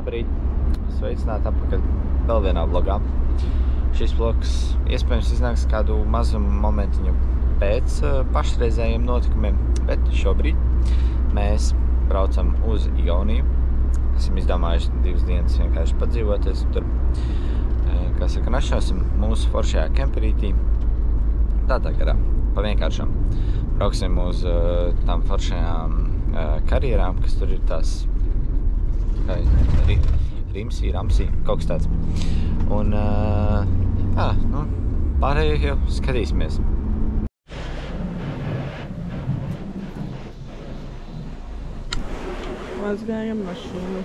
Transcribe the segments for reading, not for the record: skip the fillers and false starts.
Labrīt! Sveicināti atpakaļ vēl vienā vlogā. Šis vlogs iespējams iznāks kādu mazu momentiņu pēc pašreizējiem notikumiem, bet šobrīd mēs braucam uz Igauniju. Esam izdomājuši 2 dienas vienkārši padzīvoties tur, kā saka, našāsim mūsu foršajā kemperītī. Tādā garā, pa vienkāršām. Brauksim uz tām foršajām karjerām, kas tur ir tās Rimsī, kaut kas tāds. Un, jā, nu, pārējo jau skatīsimies. Mazgājam mašīnu.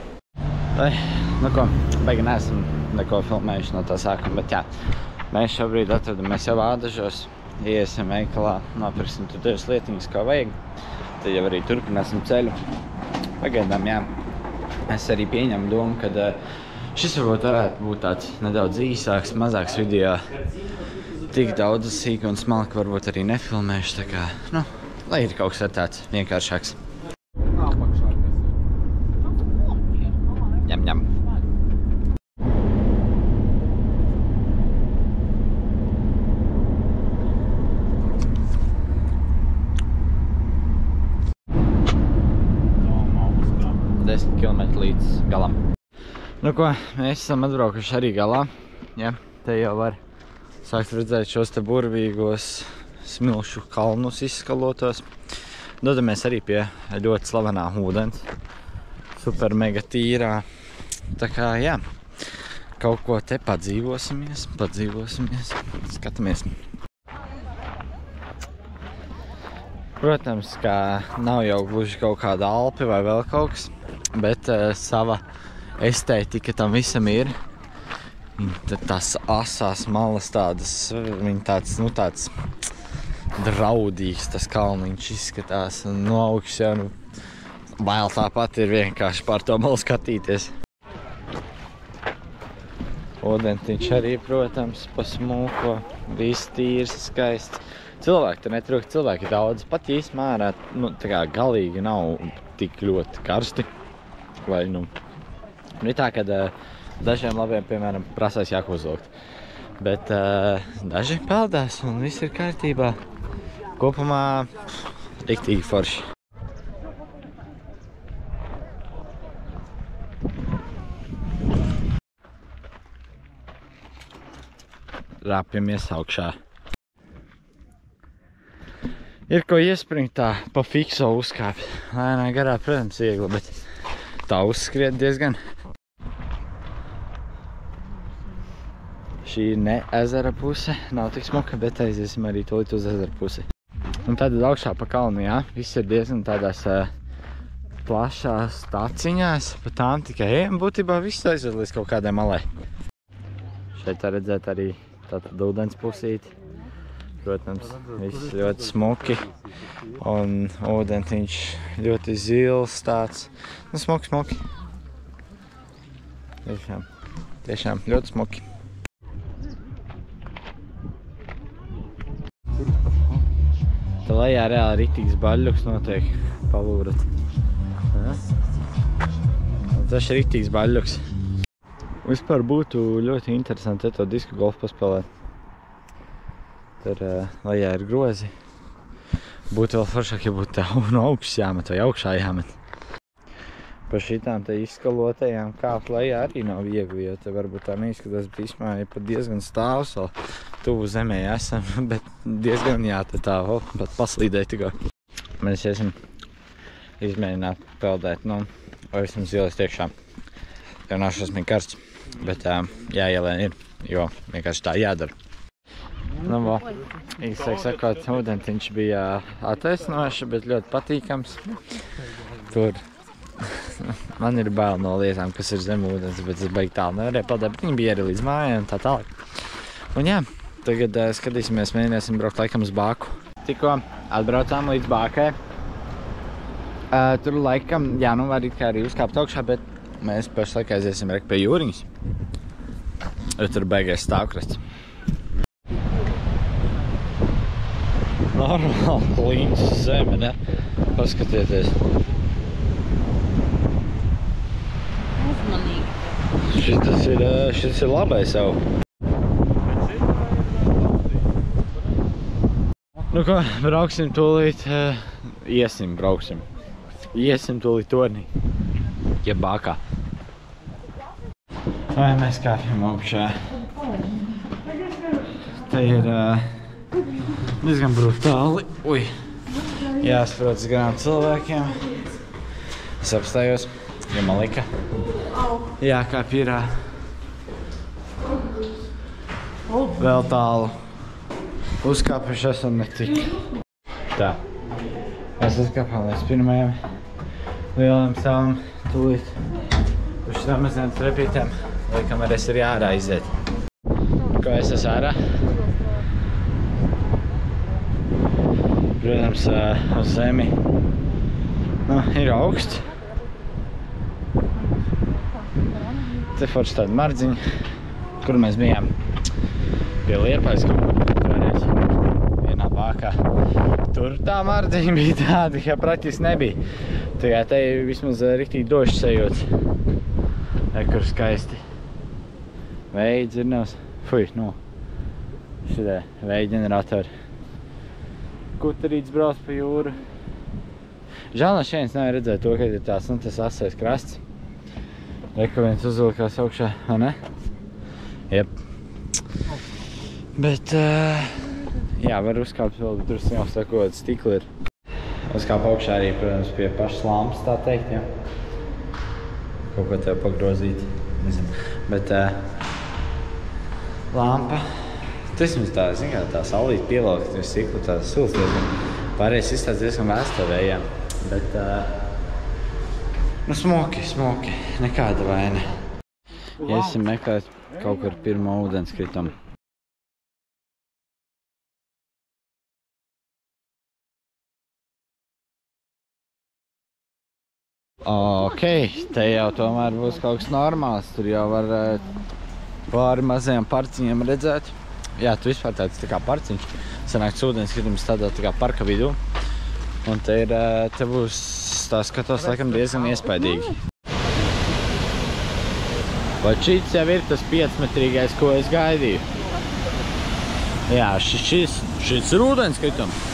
Nu ko, baigi neesam neko filmējuši no tā sākuma, bet jā. Mēs šobrīd atradamies jau Ādažos, iesim veikalā, nopirksim tur 2 lietiņas, kā vajag. Tad jau arī turpināsim ceļu. Pagaidām, jā. Es arī pieņemu domu, ka šis varētu būt tāds nedaudz īsāks, mazāks video. Tik daudz sīku un smalku varbūt arī nefilmēšu, tā kā, nu, lai ir kaut kas tāds vienkāršāks. Ņem. Līdz galam. Nu ko, mēs esam atbraukuši arī galā. Ja, te jau var sākt redzēt šos te burvīgos smilšu kalnus izskalotos. Dodamies arī pie ļoti slavenā ūdens. Super mega tīrā. Tā kā, jā, kaut ko te padzīvosimies. Skatāmies. Protams, ka nav jau gluži kaut kāda Alpi vai vēl kaut kas. Bet sava estētika tam visam ir. Tās asās malas tādas, viņi tāds, nu tāds draudīgs tas kalniņš izskatās. Un no augšas jau, nu, bail tāpat ir vienkārši pār to malu skatīties. Ūdentiņš arī, protams, pasmūko, viss tīrs, skaists. Cilvēki te netrūkst, cilvēki daudz, pat ja izmērā, nu, tā kā galīgi nav tik ļoti karsti. Vai, nu, ir tā, ka dažiem labiem, piemēram, prasās jāku uzvilkt. Bet daži peldās un viss ir kārtībā. Kopumā riktīgi forši. Rāpjamies augšā. Ir ko iespringt tā pa fikso uzkāpt. Lēnā garā, protams, viegli, bet tā uzskriet diezgan. Šī ir ne ezera puse, nav tik smuka, bet aiziesim arī tūlīt uz ezera pusi. Un tad augšā pa kalnu, jā, viss ir diezgan tādās plašās taciņās, pa tām tikai ejam, būtībā viss aizved līdz kaut kādai malai. Šeit tā redzēt arī tātad ūdens pusīti. Protams, viss ļoti smuki un ūdentiņš ļoti zils tāds. Nu, smuki. Tiešām ļoti smuki. Tā lejā reāli ritīgs baļļuks notiek, palūrat. Tas ir ritīgs baļļuks. Vispār būtu ļoti interesanti to disku golfu paspēlēt. Tur lejā ir grozi. Būtu vēl foršāk, ja būtu tā no augšas jāmet vai augšā jāmet. Pa šitām te izskalotajām kāpt lejā arī nav viegli, jo te varbūt tā neizskatās, bet īsmā ir pat diezgan stāvs, vēl tuvu zemē esam, bet diezgan jā, te tā vēl pat paslīdēja tikā. Mēs esam izmēģināt peldēt, nu, vai esam zilis tiekšā. Jau nav šausmīgi karsts, bet jāielēn ir, jo vienkārši tā jādara. Nu, īsāk sakot, ūdentiņš bija attaisnoši, bet ļoti patīkams. Tur man ir bail no lietām, kas ir zem ūdens, bet es baigi tālu nevarēju peldēt, bet viņi bija arī līdz mājai un tā tālāk. Un jā, tagad skatīsimies, mēģināsim braukt laikam uz Bāku. Tikko atbraucām līdz Bākai. Tur laikam, jā, nu var it kā arī uzkāpt augšā, bet mēs pašlaik aiziesim pie jūriņas. Jo tur baigais stāvkrasts. Normāli klīns zeme, ne? Paskatieties. Uzmanīgi. Šis ir labais jau. Nu ko, brauksim tūlīt, Iesim tūlīt tornī. Jeb bākā. Vai mēs kāpjam augšā. Te ir diezgan brutāli. Ui. Jāsprotas garām cilvēkiem. Es apstājos, jo man lika. Jākāp ir vēl tālu. Uzkāpuši esam ne tik. Tā. Mēs uzkāpām līdz pirmajam lielam savam tūlīt. Uz šitām maziem trepītēm. Laikam arī es ir ārā iziet. Ko es esmu ārā? Protams, uz zemi. Nu, ir augsts. Te forši tāda mardziņa, kur mēs bijām pie Liepājas kaut kur toreiz vienā bākā. Tur tā mardziņa bija tāda, ka praktiski nebija. Tagad te vismaz riktīgi došs sajūts. Kur skaisti. Vēja dzirnavs. Fuj, nu. Šitie vēja ģeneratori. Kutarīts brauc pa jūru. Žēl no šeit nevar redzēt to, ka ir tāds, nu, tas asais krasts. Reka viens uzvilkās augšā, vai ne? Jep. Bet, jā, var uzkāpt vēl, tur jau sakot, stikli ir. Uzkāp augšā arī, protams, pie pašas lampas, tā teikt, jā. Kaut ko tev pagrozīt, nezinu. Bet, lampa, tas mums tā, zin kā, tā saulīt pievelkt uz stiklu, tā silts diezgan. Pārējais izstāds diezgan vēsturējā. Bet, nu, smoki, nekāda vaina. Iesim meklēt kaut kur pirmo ūdenskritumu. Ok, te jau tomēr būs kaut kas normāls. Tur jau var pāri mazajām parciņiem redzēt. Jā, tu vispār tāds tā kā parciņš. Sanāks ūdenskritums tādā tā kā parka vidū. Un te ir, te būs, tā skatos, laikam diezgan iespaidīgi. Vai šis jau ir tas 5-metrīgais, ko es gaidīju? Jā, šis ir ūdenskritums.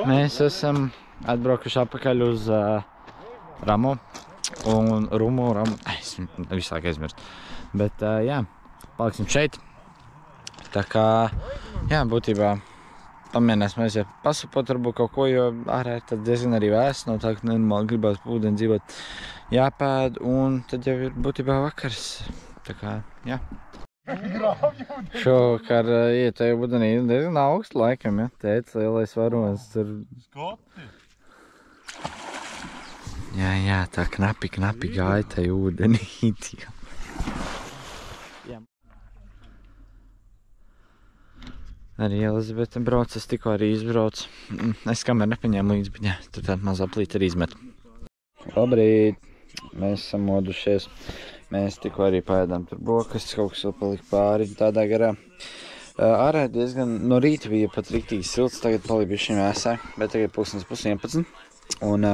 Mēs esam atbraukuši apakaļ uz Ramu un Rumu. Es visu laiku aizmirstu. Bet, jā, paliksim šeit. Tā kā, jā, būtībā pamēģināsim aiziet pasupot varbūt kaut ko, jo ārā ir tad diezgan arī vēss, no tā, ka nenormāli gribās pa ūdeni dzīvot jāpēd, un tad jau ir būtībā vakars. Tā kā, jā. Šovakar ietēju ūdenī diezgan augstu laikam, ja? Tēts lielais varonis tur. Skoti! Jā, tā knapi gāja tai ūdenīt. Arī Elizabete brauc, es tikko arī izbraucu. Es kamēr nepaņēmu līdzi, bet jā, tur tāda mazā plīta arī izmet. Labrīt! Mēs esam modušies. Mēs tikko arī paēdām tur brokastis, kaut kas vēl palika pāri tādā garā. Ārā diezgan no rīta bija pat riktīgi silts, tagad palika bišķiņ vēsāk, bet tagad 11:30. Un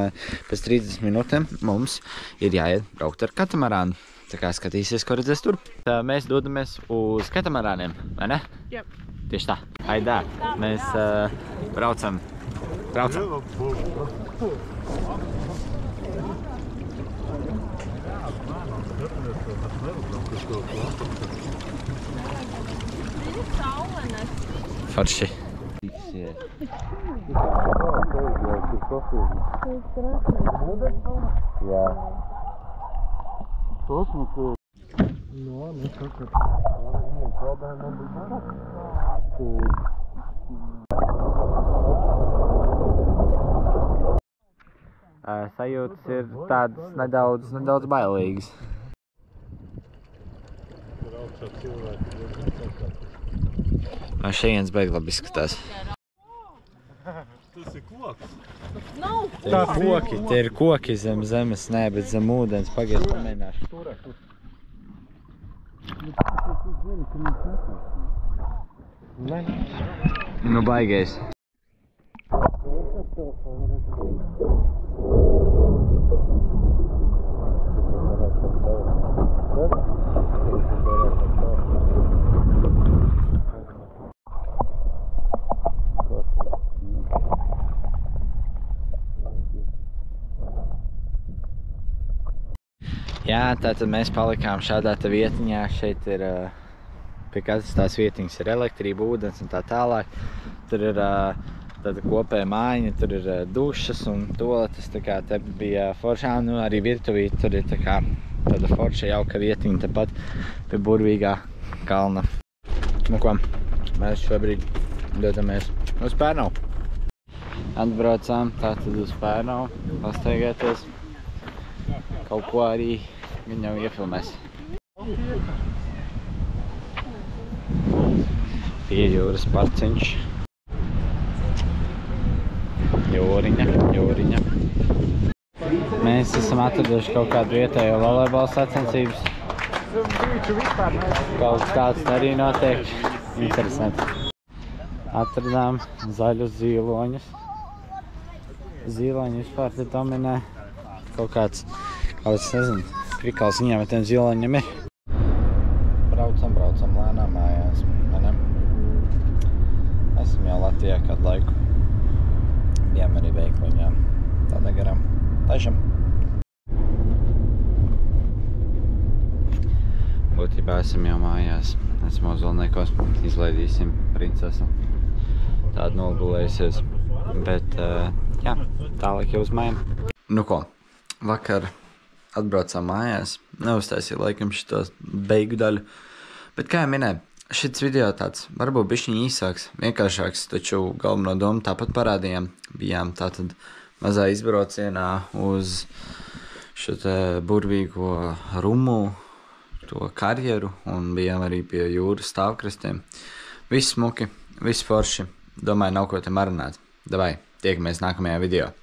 pēc 30 minūtēm mums ir jāiet braukt ar katamarānu. Tā kā skatīsies, ko redzēs tur. Mēs dodamies uz katamarāniem, vai ne? Jā. Tieši tā. Aidā, mēs braucam. Forši. Jā. Sajūtas ir tādas nedaudz bailīgas. No šejienes beig labi izskatās. Tas ir koks. Te ir koki zem zemes, nē, bet zem ūdens. Pagaid, pamēģināšu. Nu, baigais. Jā, tātad mēs palikām šādā te vietiņā. Šeit ir, pie katras tās vietiņas ir elektrība, ūdens un tā tālāk. Tur ir tāda kopēja mājiņa, tur ir dušas un toaletes, tā kā te bija foršā, nu arī virtuvī, tur ir tā kā tāda forša jauka vietiņa tepat pie burvīgā kalna. Nu ko, mēs šobrīd dodamies uz Pērnavu. Atbraucām tātad uz Pērnavu, pastaigāties. Kaut ko arī viņi jau iefilmēs. Pie jūras parciņš. Jūriņa. Mēs esam atraduši kaut kādu vietējo volejbola sacensības. Kaut kāds arī notiek. Interesanti. Atradām zaļus zīloņus. Zīloņi vispār te dominē. Kaut kāds, nezinu, prikals viņiem ar tiem zīloņiem ir. Braucam lēnām mājās, vai ne? Esam jau Latvijā kādu laiku. Bijām arī veikliņā. Tā negaram. Tažam. Būtībā esam jau mājās. Esam Ozolniekos. Izlaidīsim princesi. Tāda nogulējusies. Bet, jā, tālāk jau uz mājām. Nu ko? Vakar atbraucām mājās, neuztaisīju laikam šito beigu daļu, bet kā jau minēju, šis video tāds varbūt bišķiņ īsāks, vienkāršāks, taču galveno domu tāpat parādījām. Bijām tātad mazā izbraucienā uz šo te burvīgo Rumu, to karjeru, un bijām arī pie jūras stāvkrastiem. Viss smuki, viss forši, domāju nav ko te marināt. Davai, tiekamies nākamajā video.